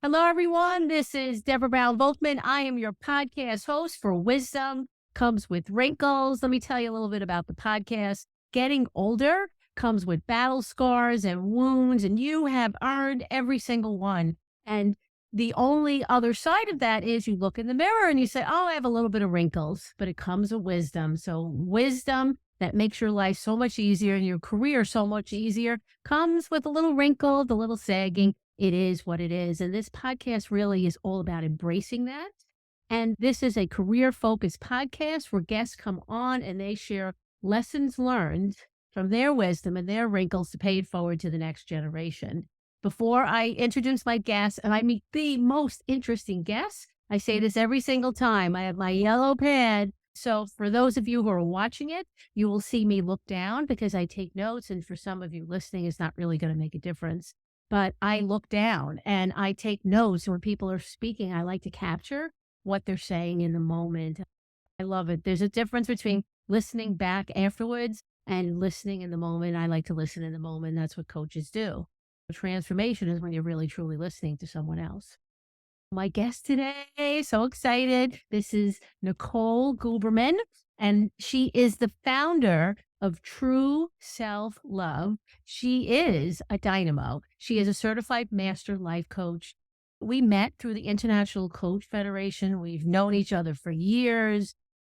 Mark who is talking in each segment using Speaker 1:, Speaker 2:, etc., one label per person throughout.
Speaker 1: Hello, everyone. This is Deborah Brown-Volkman. I am your podcast host for Wisdom Comes with Wrinkles. Let me tell you a little bit about the podcast. Getting older comes with battle scars and wounds, and you have earned every single one. And the only other side of that is you look in the mirror and you say, oh, I have a little bit of wrinkles, but it comes with wisdom. So wisdom that makes your life so much easier and your career so much easier comes with a little wrinkle, the little sagging. It is what it is. And this podcast really is all about embracing that. And this is a career-focused podcast where guests come on and they share lessons learned from their wisdom and their wrinkles to pay it forward to the next generation. Before I introduce my guests and I meet the most interesting guests, I say this every single time. I have my yellow pad. So for those of you who are watching it, you will see me look down because I take notes. And for some of you listening, it's not really going to make a difference. But I look down and I take notes when people are speaking. I like to capture what they're saying in the moment. I love it. There's a difference between listening back afterwards and listening in the moment. I like to listen in the moment. That's what coaches do. Transformation is when you're really, truly listening to someone else. My guest today, so excited. This is Nicole Guberman, and she is the founder of True Self-Love. She is a dynamo. She is a certified master life coach. We met through the International Coach Federation. We've known each other for years.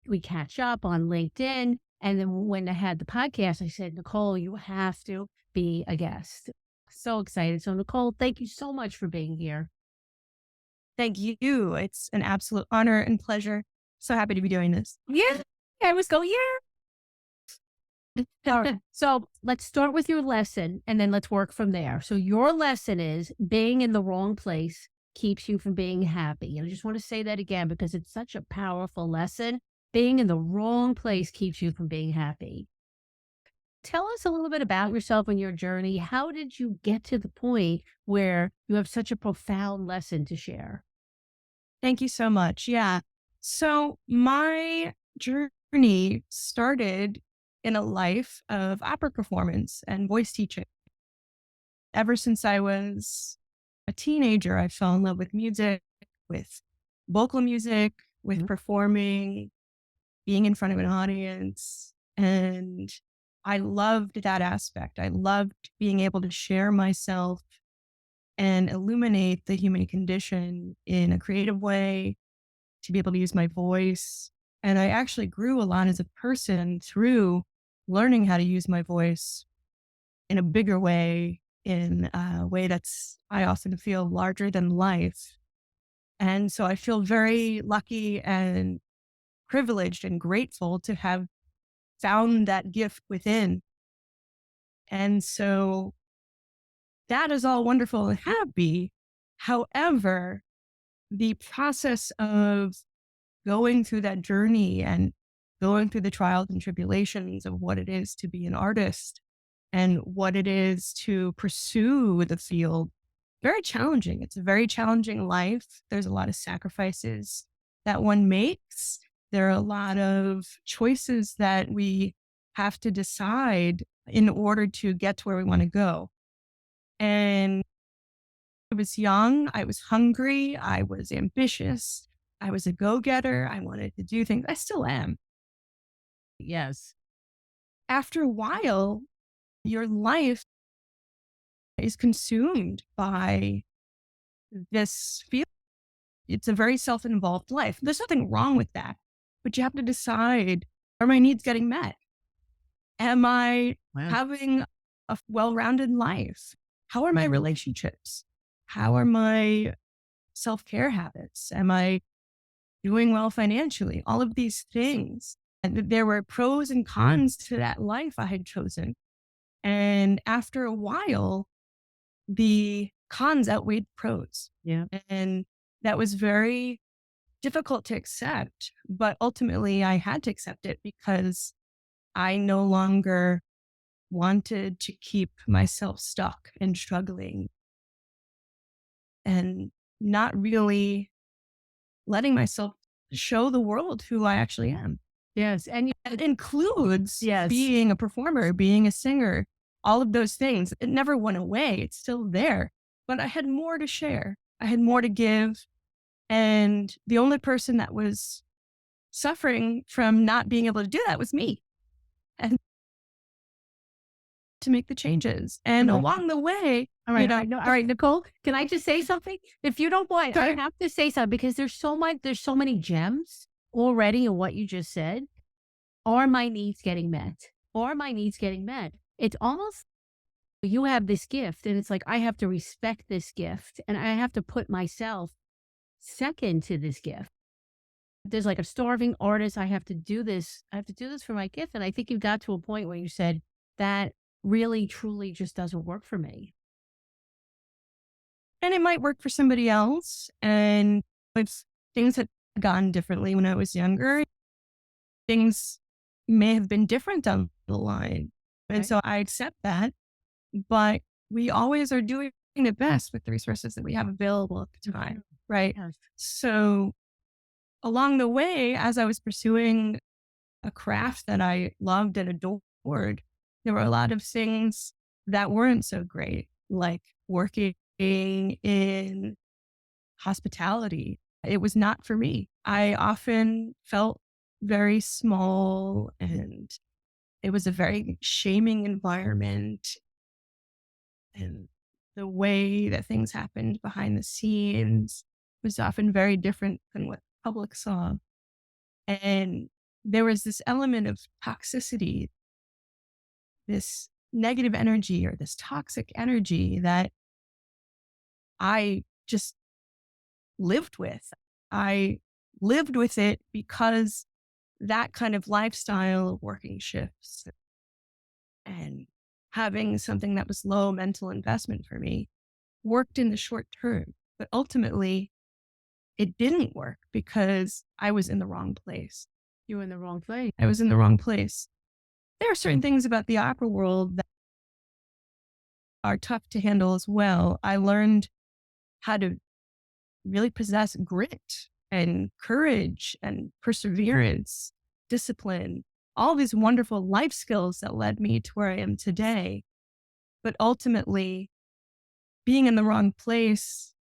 Speaker 1: We catch up on LinkedIn. And then when I had the podcast, I said, Nicole, you have to be a guest. So excited. So Nicole, thank you so much for being here.
Speaker 2: Thank you. It's an absolute honor and pleasure. So happy to be doing this.
Speaker 1: Yeah, I was going, yeah. All right. So let's start with your lesson and then let's work from there. So your lesson is being in the wrong place keeps you from being happy. And I just want to say that again because it's such a powerful lesson. Being in the wrong place keeps you from being happy. Tell us a little bit about yourself and your journey. How did you get to the point where you have such a profound lesson to share?
Speaker 2: Thank you so much. Yeah. So my journey started in a life of opera performance and voice teaching. Ever since I was a teenager, I fell in love with music, with vocal music, with performing, being in front of an audience. And I loved that aspect. I loved being able to share myself and illuminate the human condition in a creative way, to be able to use my voice. And I actually grew a lot as a person through learning how to use my voice in a bigger way, in a way that's, I often feel, larger than life. And so I feel very lucky and privileged and grateful to have found that gift within. And so that is all wonderful and happy. However, the process of going through that journey and going through the trials and tribulations of what it is to be an artist and what it is to pursue the field, very challenging. It's a very challenging life. There's a lot of sacrifices that one makes. There are a lot of choices that we have to decide in order to get to where we want to go. And I was young, I was hungry, I was ambitious, I was a go-getter, I wanted to do things. I still am.
Speaker 1: Yes.
Speaker 2: After a while, your life is consumed by this feeling. It's a very self-involved life. There's nothing wrong with that, but you have to decide, are my needs getting met? Am I having a well-rounded life? How are my relationships? How are my self-care habits? Am I doing well financially? All of these things. And there were pros and cons to that life I had chosen. And after a while, the cons outweighed pros.
Speaker 1: Yeah.
Speaker 2: And that was very difficult to accept. But ultimately, I had to accept it because I no longer wanted to keep myself stuck and struggling and not really letting myself show the world who I actually am.
Speaker 1: Yes. And
Speaker 2: It includes
Speaker 1: Yes.
Speaker 2: being a performer, being a singer, all of those things. It never went away. It's still there, but I had more to share. I had more to give. And the only person that was suffering from not being able to do that was me. And to make the changes. And
Speaker 1: Okay.
Speaker 2: along the way,
Speaker 1: All right. No, all right, Nicole, can I just say something? If you don't mind, I have to say something because there's so many gems already in what you just said. Are my needs getting met? Are my needs getting met? It's almost you have this gift and it's like I have to respect this gift and I have to put myself second to this gift. There's like a starving artist. I have to do this. I have to do this for my gift. And I think you got to a point where you said that really, truly just doesn't work for me.
Speaker 2: and it might work for somebody else. And if things had gone differently when I was younger, things may have been different down the line. And
Speaker 1: Right.
Speaker 2: so I accept that. But we always are doing the best with the resources that we have available at the time. Right.
Speaker 1: Yes.
Speaker 2: So along the way, as I was pursuing a craft that I loved and adored, there were a lot of things that weren't so great, like working in hospitality. It was not for me. I often felt very small and it was a very shaming environment. And the way that things happened behind the scenes was often very different than what the public saw. And there was this element of toxicity, this negative energy or this toxic energy that I just lived with. I lived with it because that kind of lifestyle of working shifts and having something that was low mental investment for me worked in the short term. But ultimately, it didn't work because I was in the wrong place.
Speaker 1: You're in the wrong place.
Speaker 2: I was in the wrong place. There are certain things about the opera world that are tough to handle as well. I learned how to really possess grit and courage and perseverance, discipline, all these wonderful life skills that led me to where I am today. But ultimately, being in the wrong place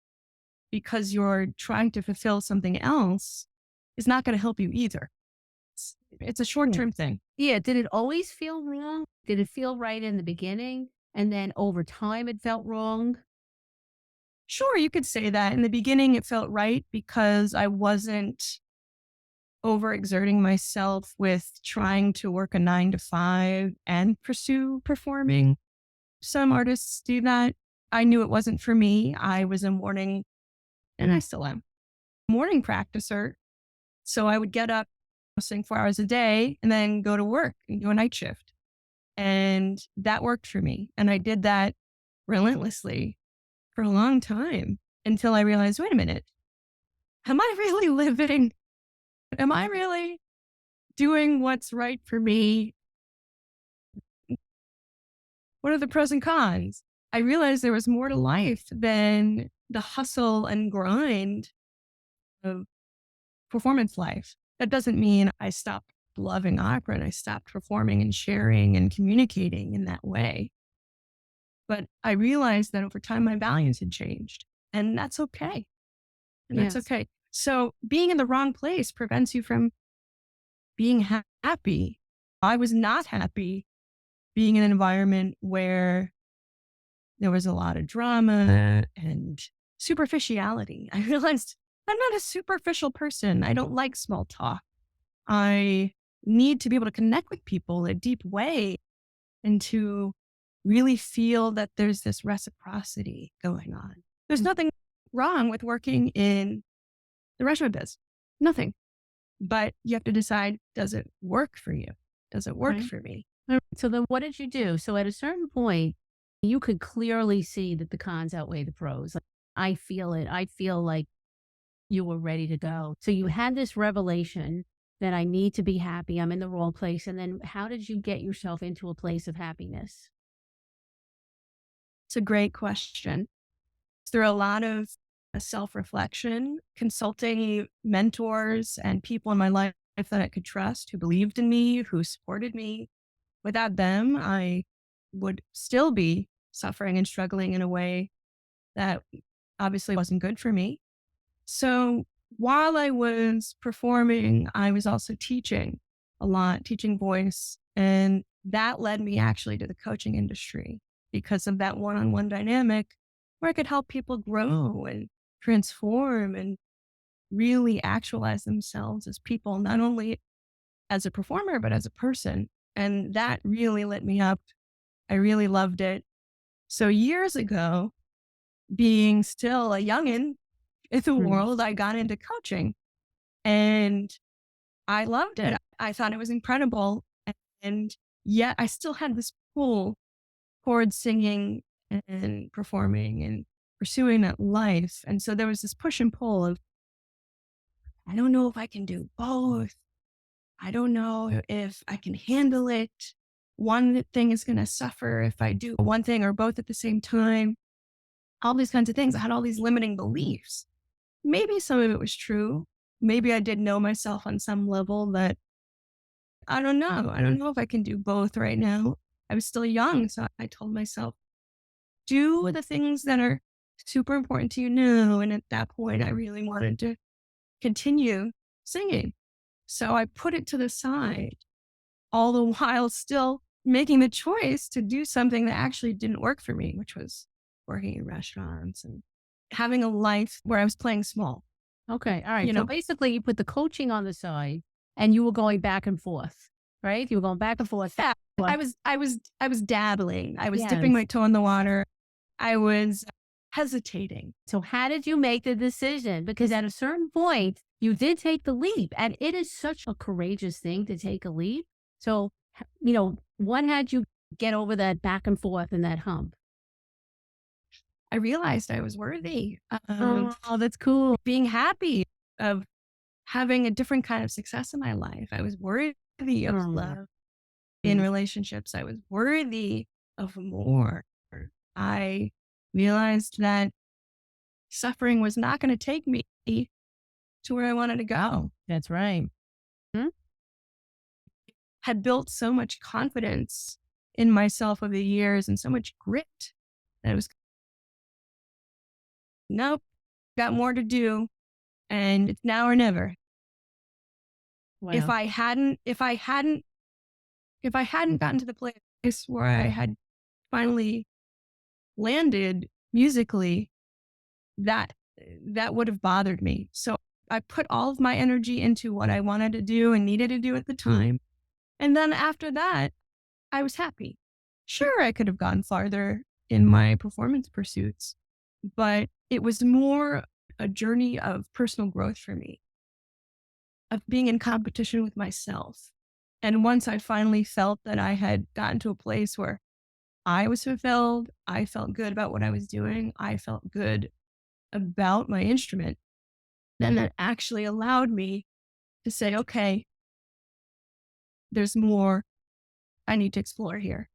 Speaker 2: because you're trying to fulfill something else is not going to help you either. It's a short-term thing.
Speaker 1: Yeah. Did it always feel wrong? Did it feel right in the beginning? And then over time it felt wrong?
Speaker 2: Sure, you could say that. In the beginning, it felt right because I wasn't overexerting myself with trying to work a 9 to 5 and pursue performing. Some artists do that. I knew it wasn't for me. I was a morning, and I still am, morning practicer. So I would get up, sing 4 hours a day, and then go to work and do a night shift. And that worked for me. And I did that relentlessly for a long time until I realized, wait a minute, am I really living? Am I really doing what's right for me? What are the pros and cons? I realized there was more to life than the hustle and grind of performance life. That doesn't mean I stopped loving opera and I stopped performing and sharing and communicating in that way. But I realized that over time, my values had changed, and that's okay. And that's
Speaker 1: Yes.
Speaker 2: okay. So being in the wrong place prevents you from being happy. I was not happy being in an environment where there was a lot of drama and superficiality. I realized I'm not a superficial person. I don't like small talk. I need to be able to connect with people in a deep way and to really feel that there's this reciprocity going on. There's nothing wrong with working in the restaurant biz. Nothing. But you have to decide, does it work for you? Does it work
Speaker 1: Right.
Speaker 2: for me?
Speaker 1: All right, so then what did you do? So at a certain point, you could clearly see that the cons outweigh the pros. Like, I feel it. I feel like you were ready to go. So you had this revelation that I need to be happy. I'm in the wrong place. And then how did you get yourself into a place of happiness?
Speaker 2: It's a great question. Through a lot of self-reflection, consulting mentors and people in my life that I could trust who believed in me, who supported me. Without them, I would still be suffering and struggling in a way that obviously wasn't good for me. So while I was performing, I was also teaching a lot, teaching voice. And that led me actually to the coaching industry because of that one-on-one dynamic where I could help people grow and transform and really actualize themselves as people, not only as a performer, but as a person. And that really lit me up. I really loved it. So years ago, being still a youngin' in the world, I got into coaching and I loved it. I thought it was incredible. And yet I still had this pull towards singing and performing and pursuing that life. And so there was this push and pull of, I don't know if I can do both. I don't know if I can handle it. One thing is going to suffer if I do one thing or both at the same time. All these kinds of things. I had all these limiting beliefs. Maybe some of it was true. Maybe I did know myself on some level that I don't know. I don't know if I can do both right now. I was still young. So I told myself, do the things that are super important to you now. And at that point, I really wanted to continue singing. So I put it to the side, all the while still making the choice to do something that actually didn't work for me, which was working in restaurants and having a life where I was playing small.
Speaker 1: Okay. All right. So basically you put the coaching on the side and you were going back and forth, right? You were going back and forth.
Speaker 2: Yeah, I was dabbling. I was dipping my toe in the water. I was hesitating.
Speaker 1: So how did you make the decision? Because at a certain point, you did take the leap, and it is such a courageous thing to take a leap. So, what had you get over that back and forth and that hump?
Speaker 2: I realized I was worthy.
Speaker 1: Oh, that's cool.
Speaker 2: Being happy of having a different kind of success in my life. I was worthy of love in relationships. I was worthy of more. I realized that suffering was not going to take me to where I wanted to go.
Speaker 1: That's right.
Speaker 2: Had built so much confidence in myself over the years and so much grit that it was, nope, got more to do. And it's now or never.
Speaker 1: Wow.
Speaker 2: If I hadn't gotten to the place where I had finally landed musically, that would have bothered me. So I put all of my energy into what I wanted to do and needed to do at the time. And then after that, I was happy. Sure, I could have gone farther in my performance pursuits, but it was more a journey of personal growth for me, of being in competition with myself. And once I finally felt that I had gotten to a place where I was fulfilled, I felt good about what I was doing, I felt good about my instrument, then that actually allowed me to say, okay, there's more I need to explore here.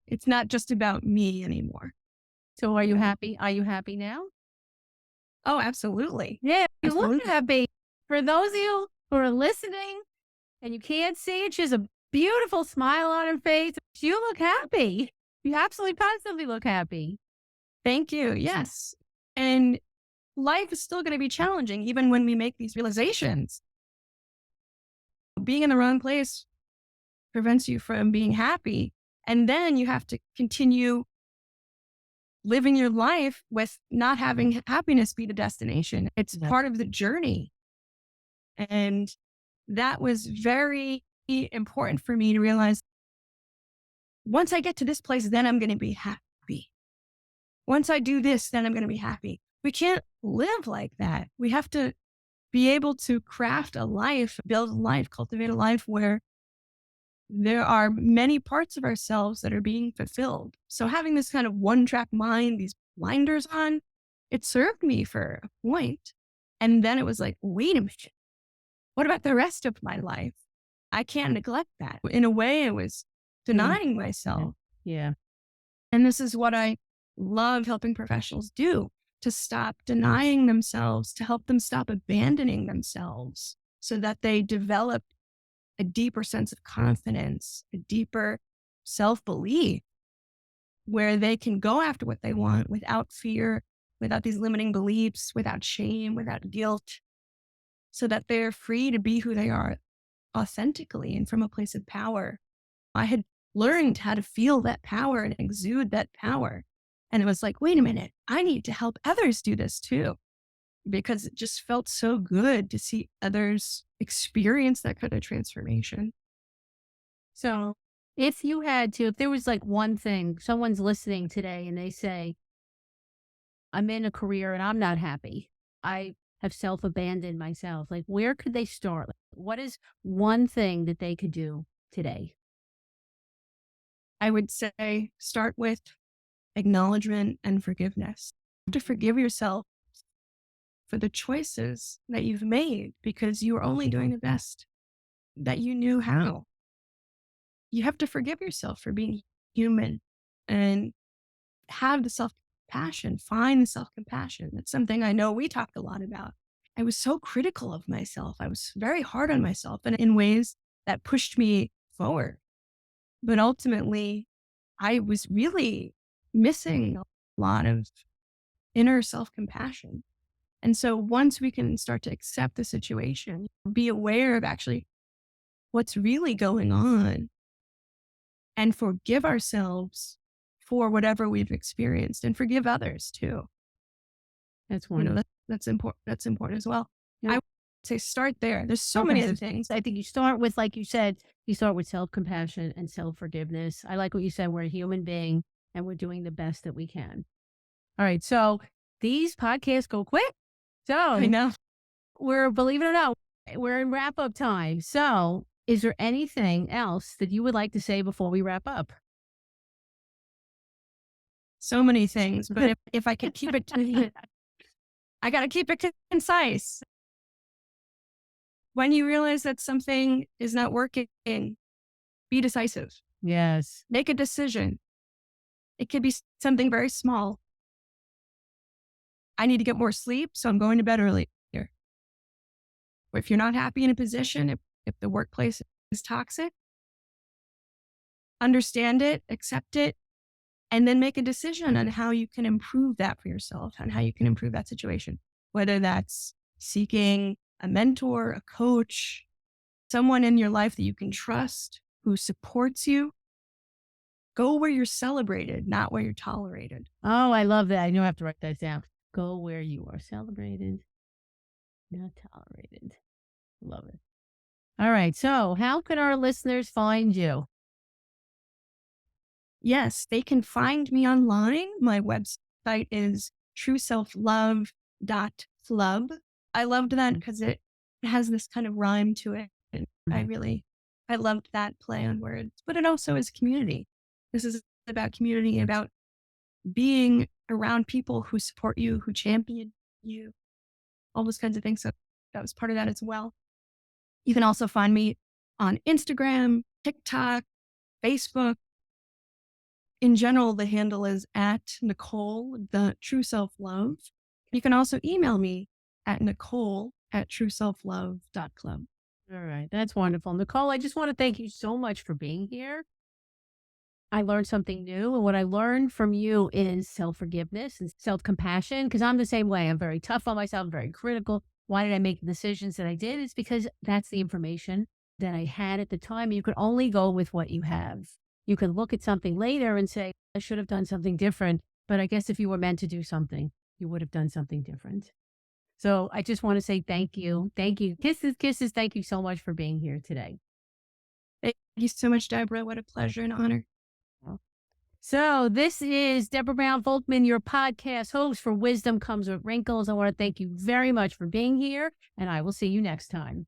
Speaker 2: It's not just about me anymore.
Speaker 1: So are you happy? Are you happy now?
Speaker 2: Oh, absolutely.
Speaker 1: Yeah, you
Speaker 2: Absolutely.
Speaker 1: look happy. For those of you who are listening and you can't see it, she has a beautiful smile on her face. You look happy. You absolutely positively look happy.
Speaker 2: Thank you. Yes. And life is still going to be challenging, even when we make these realizations. Being in the wrong place prevents you from being happy. And then you have to continue living your life with not having happiness be the destination. It's part of the journey. And that was very important for me to realize, once I get to this place, then I'm going to be happy. Once I do this, then I'm going to be happy. We can't live like that. We have to be able to craft a life, build a life, cultivate a life where there are many parts of ourselves that are being fulfilled. So having this kind of one-track mind, these blinders on, it served me for a point. And then it was like, wait a minute. What about the rest of my life? I can't neglect that. In a way, it was denying myself.
Speaker 1: Yeah.
Speaker 2: And this is what I love helping professionals do, to stop denying themselves, to help them stop abandoning themselves so that they develop a deeper sense of confidence, a deeper self-belief where they can go after what they want without fear without these limiting beliefs, without shame, without guilt, so that they're free to be who they are authentically and from a place of power. I had learned how to feel that power and exude that power. And it was like, wait a minute, I need to help others do this too, because it just felt so good to see others experience that kind of transformation.
Speaker 1: So if you had to, if there was like one thing, someone's listening today and they say, I'm in a career and I'm not happy. I have self-abandoned myself. Like, where could they start? Like, what is one thing that they could do today?
Speaker 2: I would say start with acknowledgement and forgiveness. You have to forgive yourself for the choices that you've made because you were only doing the best that you knew how. You have to forgive yourself for being human and have the self-compassion, find the self-compassion. That's something I know we talked a lot about. I was so critical of myself. I was very hard on myself and in ways that pushed me forward. But ultimately, I was really missing a lot of inner self-compassion. And so once we can start to accept the situation, be aware of actually what's really going on, and forgive ourselves for whatever we've experienced and forgive others too.
Speaker 1: That's wonderful.
Speaker 2: That's important. That's important as well.
Speaker 1: Yep.
Speaker 2: I would say start there. There's so many other things.
Speaker 1: I think you start with, like you said, you start with self-compassion and self-forgiveness. I like what you said. We're a human being and we're doing the best that we can. All right. So these podcasts go quick. So
Speaker 2: I know.
Speaker 1: believe it or not, we're in wrap up time. So is there anything else that you would like to say before we wrap up?
Speaker 2: So many things, but if I could keep it, I got to keep it concise. When you realize that something is not working, be decisive.
Speaker 1: Yes.
Speaker 2: Make a decision. It could be something very small. I need to get more sleep, so I'm going to bed earlier. Or if you're not happy in a position, if the workplace is toxic, understand it, accept it, and then make a decision on how you can improve that for yourself and how you can improve that situation. Whether that's seeking a mentor, a coach, someone in your life that you can trust who supports you. Go where you're celebrated, not where you're tolerated.
Speaker 1: Oh, I love that. I know I have to write that down. Go where you are celebrated, not tolerated. Love it. All right. So how can our listeners find you?
Speaker 2: Yes, they can find me online. My website is trueselflove.club. I loved that because it has this kind of rhyme to it. And I loved that play on words, but it also is community. This is about community, about being around people who support you, who champion you, all those kinds of things. So that was part of that as well. You can also find me on Instagram, TikTok, Facebook. In general, the handle is at Nicole, the True Self Love. You can also email me at Nicole@trueselflove.club.
Speaker 1: All right. That's wonderful. Nicole, I just want to thank you so much for being here. I learned something new. And what I learned from you is self-forgiveness and self-compassion, because I'm the same way. I'm very tough on myself. I'm very critical. Why did I make the decisions that I did? It's because that's the information that I had at the time. You could only go with what you have. You could look at something later and say, I should have done something different. But I guess if you were meant to do something, you would have done something different. So I just want to say thank you. Thank you. Kisses, kisses. Thank you so much for being here today.
Speaker 2: Thank you so much, Deborah. What a pleasure and honor.
Speaker 1: So this is Deborah Brown-Volkman, your podcast host for Wisdom Comes with Wrinkles. I want to thank you very much for being here, and I will see you next time.